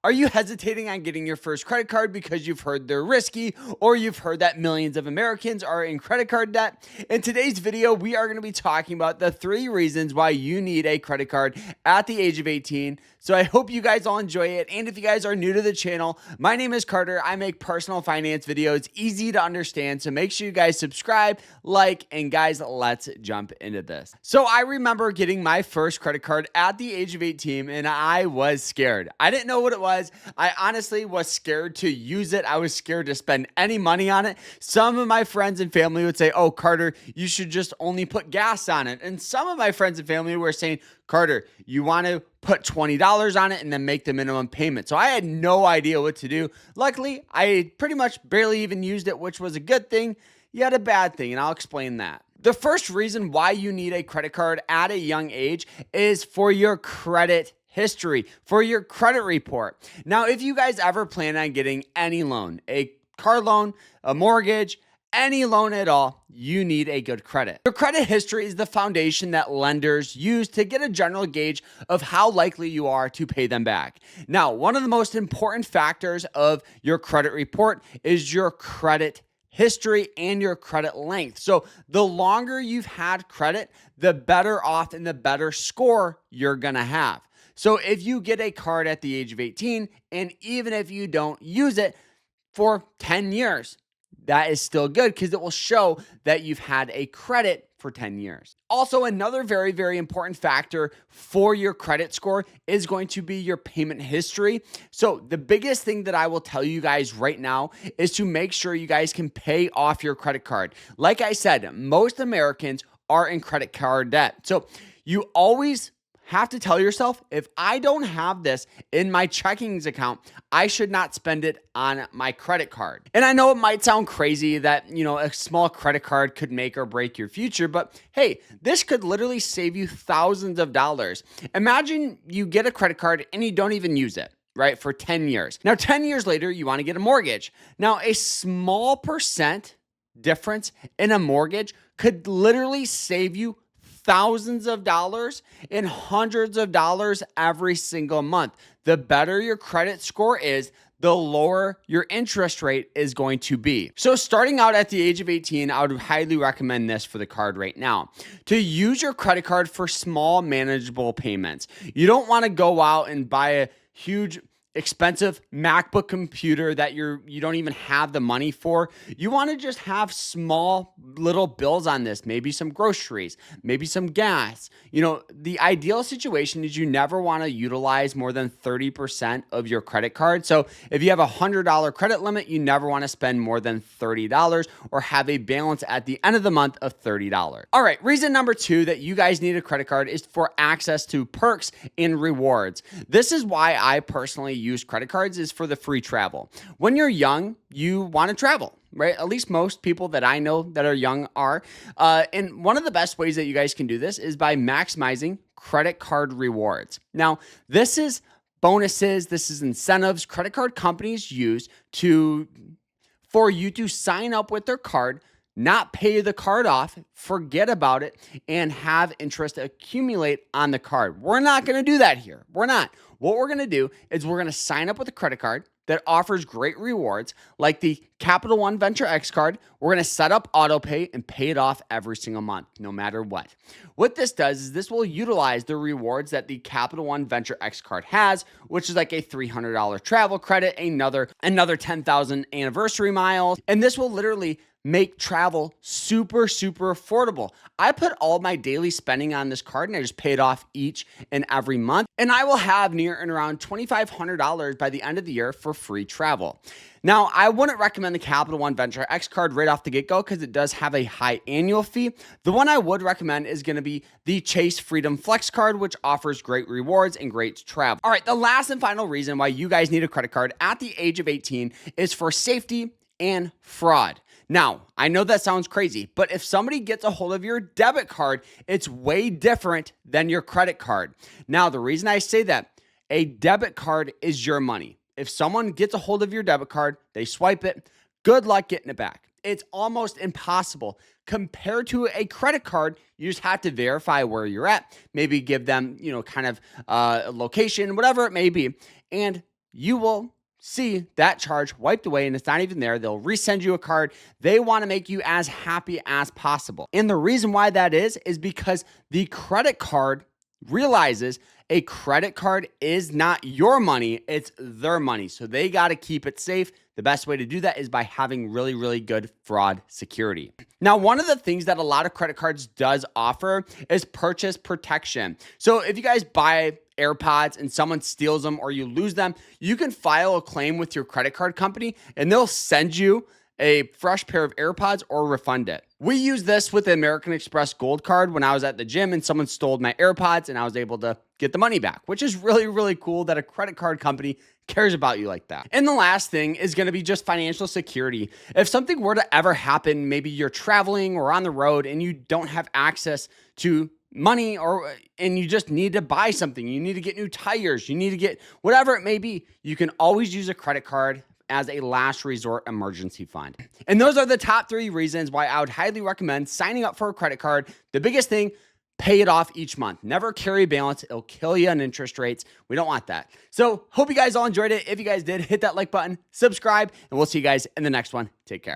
Are you hesitating on getting your first credit card because you've heard they're risky, or you've heard that millions of Americans are in credit card debt? In today's video, we are going to be talking about the 3 reasons why you need a credit card at the age of 18. So I hope you guys all enjoy it. And if you guys are new to the channel, my name is Carter. I make personal finance videos easy to understand. So make sure you guys subscribe, like, and guys, let's jump into this. So I remember getting my first credit card at the age of 18 and I was scared. I didn't know what it was. I honestly was scared to use it. I was scared to spend any money on it. Some of my friends and family would say, "Oh, Carter, you should just only put gas on it." And some of my friends and family were saying, "Carter, you want to put $20 on it and then make the minimum payment." So I had no idea what to do. Luckily, I pretty much barely even used it, which was a good thing, yet a bad thing, and I'll explain that. The first reason why you need a credit card at a young age is for your credit history, for your credit report. Now, if you guys ever plan on getting any loan, a car loan, a mortgage, any loan at all, you need a good credit. Your credit history is the foundation that lenders use to get a general gauge of how likely you are to pay them back. Now, one of the most important factors of your credit report is your credit history and your credit length. So the longer you've had credit, the better off and the better score you're gonna have. So if you get a card at the age of 18, and even if you don't use it for 10 years, that is still good because it will show that you've had a credit for 10 years. Also, another very, very important factor for your credit score is going to be your payment history. So the biggest thing that I will tell you guys right now is to make sure you guys can pay off your credit card. Like I said, most Americans are in credit card debt. So you always have to tell yourself, if I don't have this in my checkings account, I should not spend it on my credit card. And I know it might sound crazy that, a small credit card could make or break your future, but hey, this could literally save you thousands of dollars. Imagine you get a credit card and you don't even use it, right? For 10 years. Now, 10 years later, you want to get a mortgage. Now, a small percent difference in a mortgage could literally save you thousands of dollars and hundreds of dollars every single month. The better your credit score is, the lower your interest rate is going to be. So starting out at the age of 18, I would highly recommend this for the card right now. To use your credit card for small, manageable payments. You don't want to go out and buy a huge expensive MacBook computer that you don't even have the money for. You want to just have small little bills on this, maybe some groceries, maybe some gas. The ideal situation is you never want to utilize more than 30% of your credit card. So if you have a $100 credit limit, you never want to spend more than $30 or have a balance at the end of the month of $30. All right, reason number 2 that you guys need a credit card is for access to perks and rewards. This is why I personally use credit cards, is for the free travel. When you're young, you want to travel, right? At least most people that I know that are young are. And one of the best ways that you guys can do this is by maximizing credit card rewards. Now, this is bonuses, this is incentives credit card companies use for you to sign up with their card, not pay the card off, forget about it, and have interest accumulate on the card. We're not going to do that here. We're not. What we're going to do is we're going to sign up with a credit card that offers great rewards, like the Capital One Venture X card. We're going to set up auto pay and pay it off every single month, no matter what. What this does is this will utilize the rewards that the Capital One Venture X card has, which is like a $300 travel credit, another 10,000 anniversary miles, and this will literally make travel super, super affordable. I put all my daily spending on this card and I just pay it off each and every month. And I will have near and around $2,500 by the end of the year for free travel. Now, I wouldn't recommend the Capital One Venture X card right off the get-go because it does have a high annual fee. The one I would recommend is going to be the Chase Freedom Flex card, which offers great rewards and great travel. All right, the last and final reason why you guys need a credit card at the age of 18 is for safety and fraud. Now, I know that sounds crazy, but if somebody gets a hold of your debit card, it's way different than your credit card. Now, the reason I say that, a debit card is your money. If someone gets a hold of your debit card, they swipe it, good luck getting it back. It's almost impossible. Compared to a credit card, you just have to verify where you're at, maybe give them, a location, whatever it may be. And you will see that charge wiped away and it's not even there. They'll resend you a card. They want to make you as happy as possible. And the reason why that is because the credit card realizes a credit card is not your money, it's their money. So they got to keep it safe. The best way to do that is by having really, really good fraud security. Now, one of the things that a lot of credit cards does offer is purchase protection. So if you guys buy AirPods and someone steals them or you lose them, you can file a claim with your credit card company and they'll send you a fresh pair of AirPods or refund it. We used this with the American Express Gold Card when I was at the gym and someone stole my AirPods and I was able to get the money back, which is really, really cool that a credit card company cares about you like that. And the last thing is going to be just financial security. If something were to ever happen, maybe you're traveling or on the road and you don't have access to money and you just need to buy something, you need to get new tires, you need to get whatever it may be, you can always use a credit card as a last resort emergency fund. And those are the top 3 reasons why I would highly recommend signing up for a credit card. The biggest thing, pay it off each month. Never carry a balance. It'll kill you on interest rates. We don't want that. So hope you guys all enjoyed it. If you guys did, hit that like button, subscribe, and we'll see you guys in the next one. Take care.